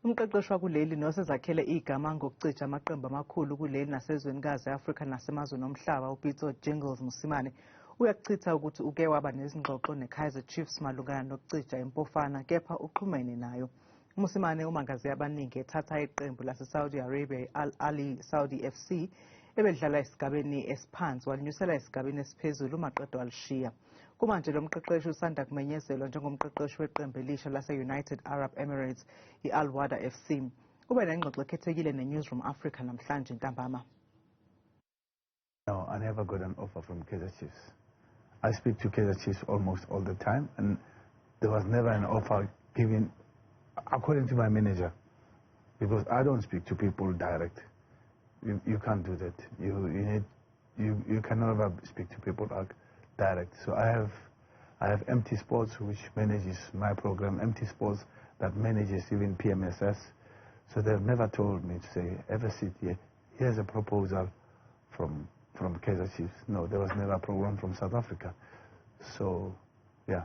Umqeqeshi wakuleli nosezakhele igama ngokucija amaqembu amakhulu kuleli nasezwenikazi Afrika nasemazweni omhlaba uPitso Jingles Mosimane uyakuchitha ukuthi uke waba nezingxoxo neKaizer Chiefs malungana nokucija Mpofana kepha uxhumene nayo. Mosimane umangaze abaningi ethatha iqembu lase-Saudi Arabia Al Ali Saudi FC ebedlala esigabeni esiphansi walinyusela esigabeni esiphezulu maqedwa walishiya. Kumanje lo mqeqeshi usanda kumenyezelwa njengomqeqeshi weqembu elisha lase-United Arab Emirates i-Al Wada FC. Ube nengxoxo ekhethekile ne-Newsroom Africa namhlanje ntambama. No, I never got an offer from Kaizer Chiefs. I speak to Kaizer Chiefs almost all the time, and there was never an offer given according to my manager, because I don't speak to people direct. You can't do that. You can never speak to people direct. So I have MT Sports, which manages my program, MT Sports that manages even PMSS. So they've never told me to say, ever sit here, here's a proposal from Kaizer Chiefs. No, there was never a program from South Africa. So, yeah.